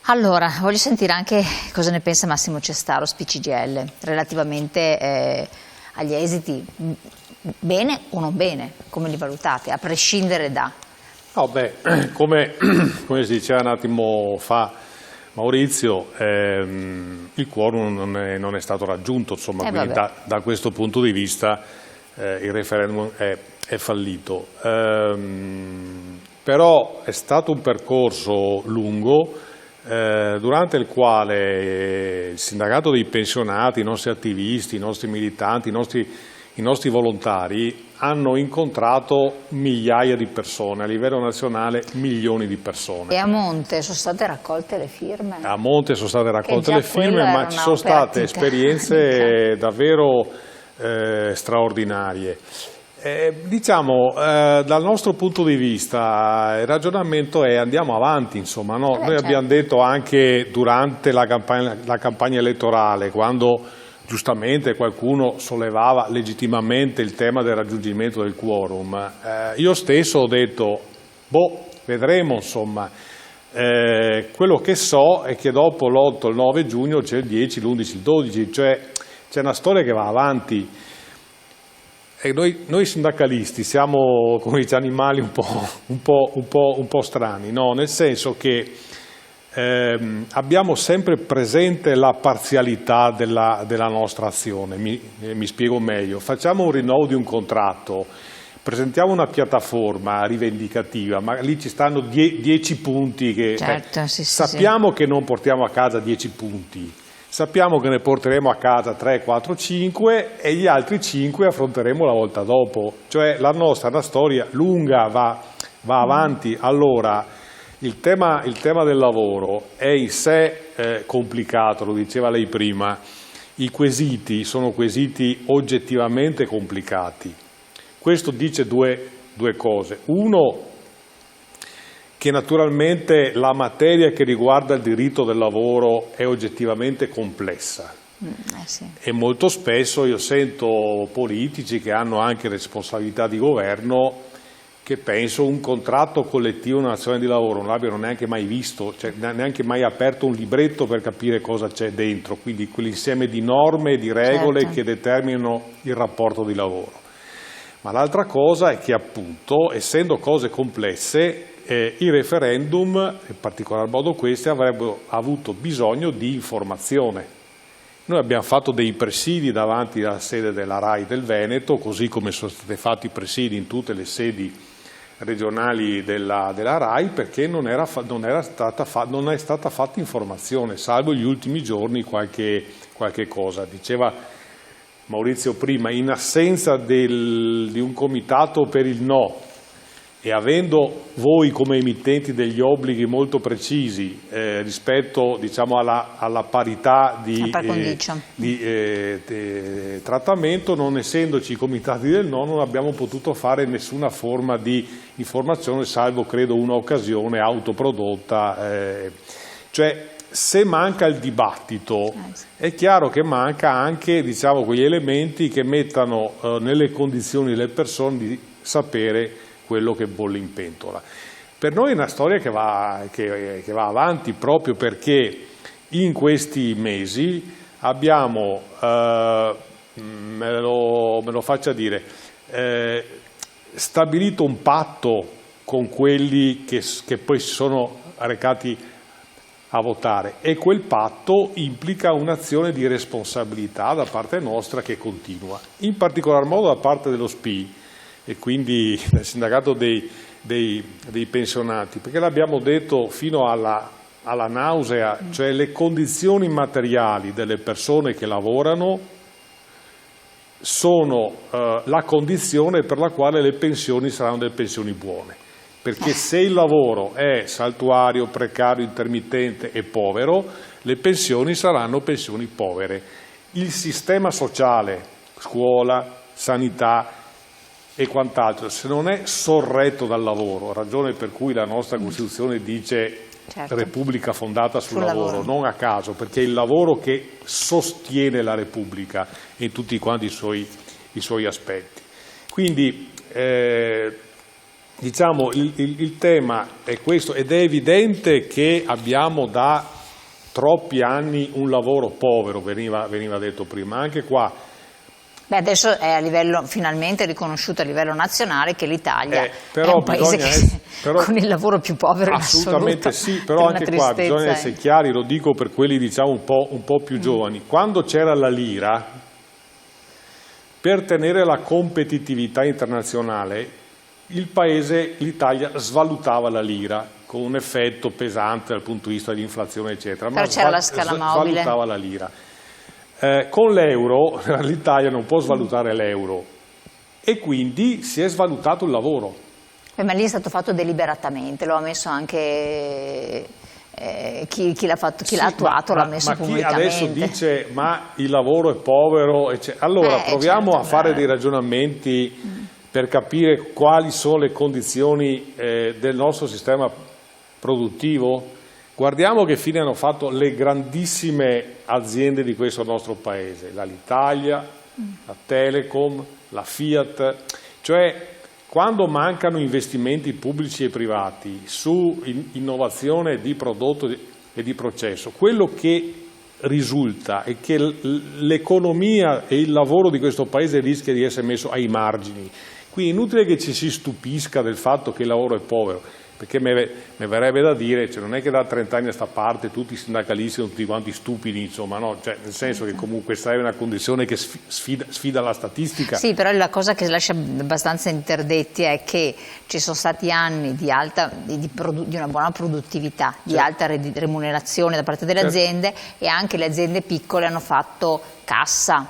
Allora, voglio sentire anche cosa ne pensa Massimo Cestaros, PCGL, relativamente agli esiti. Bene o non bene? Come li valutate, a prescindere da? No, beh, come si diceva un attimo fa Maurizio, il quorum non è stato raggiunto, insomma, quindi da questo punto di vista il referendum è fallito. Però è stato un percorso lungo, durante il quale il sindacato dei pensionati, i nostri attivisti, i nostri militanti, i nostri volontari hanno incontrato migliaia di persone, a livello nazionale milioni di persone. E a monte sono state raccolte le firme? A monte sono state raccolte le firme, ma ci sono state esperienze davvero straordinarie. Diciamo, dal nostro punto di vista il ragionamento è andiamo avanti, insomma, no? Noi abbiamo detto anche durante la campagna elettorale, quando giustamente qualcuno sollevava legittimamente il tema del raggiungimento del quorum, io stesso ho detto, vedremo, insomma. Quello che so è che dopo l'8, il 9 giugno c'è il 10, l'11, il 12, cioè c'è una storia che va avanti. E noi sindacalisti siamo come gli animali un po' strani, no? Nel senso che abbiamo sempre presente la parzialità della nostra azione. Mi spiego meglio. Facciamo un rinnovo di un contratto, presentiamo una piattaforma rivendicativa, ma lì ci stanno 10 punti che sappiamo che non portiamo a casa 10 punti. Sappiamo che ne porteremo a casa 3, 4, 5 e gli altri 5 affronteremo la volta dopo. Cioè la nostra è una storia lunga, va avanti. Allora, il tema del lavoro è in sé complicato, lo diceva lei prima. I quesiti sono quesiti oggettivamente complicati. Questo dice due cose. Uno, che naturalmente la materia che riguarda il diritto del lavoro è oggettivamente complessa e molto spesso io sento politici che hanno anche responsabilità di governo che penso un contratto collettivo, una nazione di lavoro non l'abbiano neanche mai visto, cioè neanche mai aperto un libretto per capire cosa c'è dentro, quindi quell'insieme di norme e di regole che determinano il rapporto di lavoro. Ma l'altra cosa è che appunto, essendo cose complesse, i referendum, in particolar modo questi, avrebbero avuto bisogno di informazione. Noi abbiamo fatto dei presidi davanti alla sede della RAI del Veneto, così come sono stati fatti presidi in tutte le sedi regionali della RAI, perché non è stata fatta informazione, salvo gli ultimi giorni qualche cosa. Diceva Maurizio prima, in assenza di un comitato per il no, e avendo voi come emittenti degli obblighi molto precisi rispetto, diciamo, alla parità di trattamento, non essendoci i comitati del no, non abbiamo potuto fare nessuna forma di informazione, salvo credo una occasione autoprodotta. Cioè, se manca il dibattito, è chiaro che manca anche, diciamo, quegli elementi che mettano nelle condizioni le persone di sapere quello che bolle in pentola. Per noi è una storia che va avanti proprio perché in questi mesi abbiamo, me lo faccia dire, stabilito un patto con quelli che poi si sono recati a votare e quel patto implica un'azione di responsabilità da parte nostra che continua, in particolar modo da parte dello SPI e quindi del sindacato dei pensionati, perché l'abbiamo detto fino alla nausea, cioè le condizioni materiali delle persone che lavorano sono la condizione per la quale le pensioni saranno delle pensioni buone, perché se il lavoro è saltuario, precario, intermittente e povero, le pensioni saranno pensioni povere. Il sistema sociale, scuola, sanità e quant'altro, se non è sorretto dal lavoro, ragione per cui la nostra Costituzione dice Repubblica fondata sul lavoro, non a caso, perché è il lavoro che sostiene la Repubblica in tutti quanti i suoi aspetti. Quindi diciamo il tema è questo ed è evidente che abbiamo da troppi anni un lavoro povero, veniva detto prima, anche qua. Beh, adesso è a livello, finalmente riconosciuto a livello nazionale che l'Italia è un paese con il lavoro più povero in assoluto. Assolutamente sì, però anche qua bisogna essere chiari, lo dico per quelli diciamo un po' più giovani. Quando c'era la lira, per tenere la competitività internazionale, l'Italia svalutava la lira, con un effetto pesante dal punto di vista dell'inflazione, eccetera. Però c'era la scala mobile. Svalutava la lira. Con l'euro l'Italia non può svalutare l'euro e quindi si è svalutato il lavoro. Ma lì è stato fatto deliberatamente, lo ha messo anche chi l'ha fatto, chi l'ha attuato, l'ha messo pubblicamente. Ma chi adesso dice ma il lavoro è povero, allora proviamo a fare dei ragionamenti per capire quali sono le condizioni del nostro sistema produttivo. Guardiamo che fine hanno fatto le grandissime aziende di questo nostro paese, l'Alitalia, la Telecom, la Fiat, cioè quando mancano investimenti pubblici e privati su innovazione di prodotto e di processo, quello che risulta è che l'economia e il lavoro di questo paese rischia di essere messo ai margini. Quindi è inutile che ci si stupisca del fatto che il lavoro è povero, perché mi verrebbe da dire, non è che da 30 anni a sta parte tutti i sindacalisti sono tutti quanti stupidi, insomma, no? Nel senso che comunque questa è una condizione che sfida la statistica. Sì, però la cosa che lascia abbastanza interdetti è che ci sono stati anni di una buona produttività, di alta remunerazione da parte delle aziende, e anche le aziende piccole hanno fatto cassa.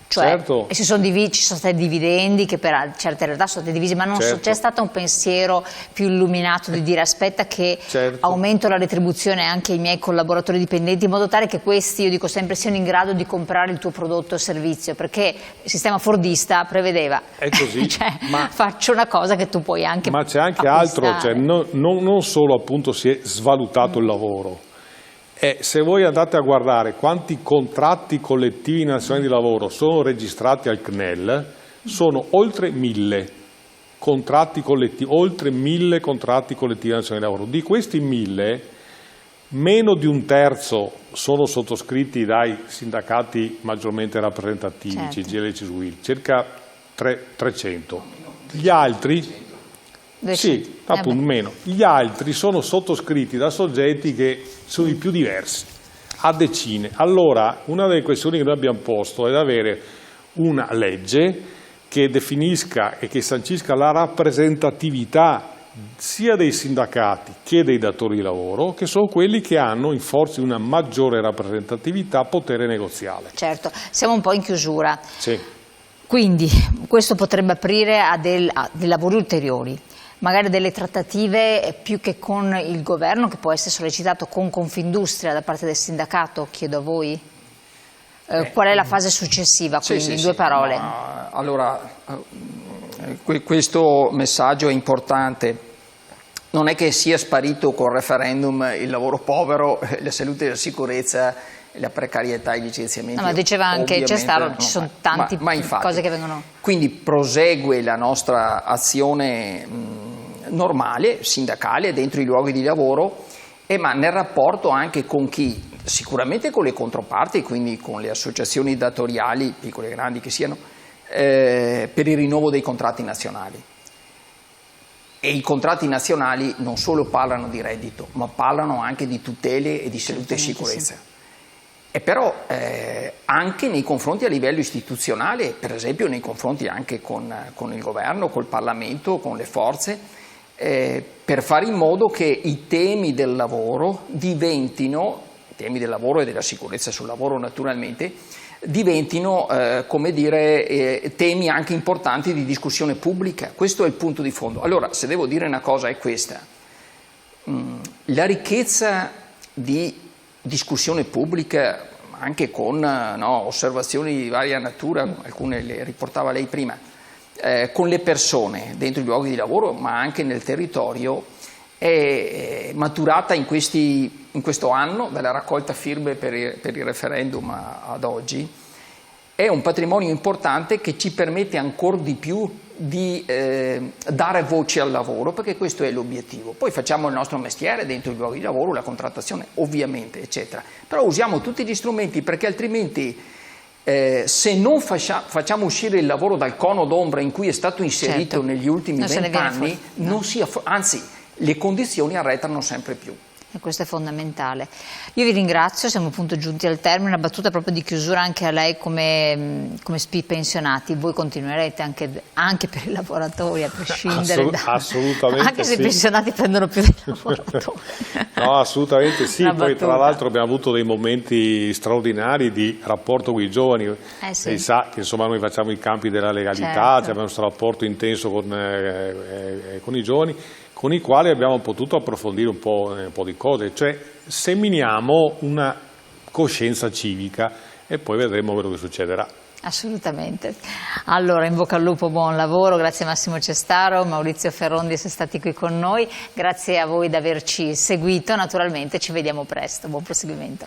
Cioè, ci sono stati dividendi che per certe realtà sono stati divisi, ma non c'è stato un pensiero più illuminato di dire aspetta che aumento la retribuzione anche ai miei collaboratori dipendenti in modo tale che questi, io dico sempre, siano in grado di comprare il tuo prodotto o servizio, perché il sistema fordista prevedeva faccio una cosa che tu puoi anche ma c'è anche altro, non solo appunto si è svalutato il lavoro. Se voi andate a guardare quanti contratti collettivi nazionali di lavoro sono registrati al CNEL, sono oltre 1000 contratti collettivi, oltre 1000 contratti collettivi nazionali di lavoro. Di questi 1000, meno di un terzo sono sottoscritti dai sindacati maggiormente rappresentativi, CGIL e CISUIL, circa 300. Gli altri... Sì, appunto meno. Gli altri sono sottoscritti da soggetti che sono i più diversi, a decine. Allora, una delle questioni che noi abbiamo posto è di avere una legge che definisca e che sancisca la rappresentatività sia dei sindacati che dei datori di lavoro, che sono quelli che hanno, in forza di una maggiore rappresentatività, potere negoziale. Certo, siamo un po' in chiusura. Sì. Quindi questo potrebbe aprire a dei lavori ulteriori. Magari delle trattative più che con il governo, che può essere sollecitato con Confindustria da parte del sindacato, chiedo a voi. Qual è la fase successiva, quindi in due parole? Allora, questo messaggio è importante. Non è che sia sparito col referendum il lavoro povero, la salute e la sicurezza, la precarietà e i licenziamenti. No, ma diceva anche ci sono tante cose che vengono... Quindi prosegue la nostra azione normale, sindacale, dentro i luoghi di lavoro, ma nel rapporto anche con chi? Sicuramente con le controparti, quindi con le associazioni datoriali, piccole e grandi che siano, per il rinnovo dei contratti nazionali. E i contratti nazionali non solo parlano di reddito, ma parlano anche di tutele e di salute e sicurezza. Sì. E però anche nei confronti a livello istituzionale, per esempio nei confronti anche con il governo, col Parlamento, con le forze, per fare in modo che i temi del lavoro diventino, i temi del lavoro e della sicurezza sul lavoro naturalmente, diventino come dire, temi anche importanti di discussione pubblica. Questo è il punto di fondo. Allora, se devo dire una cosa è questa: la ricchezza di discussione pubblica, anche con osservazioni di varia natura, alcune le riportava lei prima, con le persone dentro i luoghi di lavoro, ma anche nel territorio, è maturata in questo anno, dalla raccolta firme per il referendum ad oggi. È un patrimonio importante che ci permette ancora di più di dare voce al lavoro, perché questo è l'obiettivo. Poi facciamo il nostro mestiere dentro i luoghi di lavoro, la contrattazione ovviamente, eccetera. Però usiamo tutti gli strumenti, perché altrimenti se non facciamo uscire il lavoro dal cono d'ombra in cui è stato inserito, certo, negli ultimi 20 anni, no, anzi le condizioni arretrano sempre più. E questo è fondamentale. Io vi ringrazio, siamo appunto giunti al termine, una battuta proprio di chiusura anche a lei come SPI pensionati. Voi continuerete anche per i lavoratori, a prescindere assolutamente anche se sì. I pensionati prendono più dei lavoratori. No, assolutamente sì. Poi tra l'altro abbiamo avuto dei momenti straordinari di rapporto con i giovani. Sì. Lei sa che insomma noi facciamo i campi della legalità, certo, abbiamo questo rapporto intenso con i giovani, con i quali abbiamo potuto approfondire un po' di cose, cioè seminiamo una coscienza civica e poi vedremo quello che succederà. Assolutamente. Allora, in bocca al lupo, buon lavoro, grazie Massimo Cestaro, Maurizio Ferron di essere stati qui con noi, grazie a voi di averci seguito, naturalmente ci vediamo presto, buon proseguimento.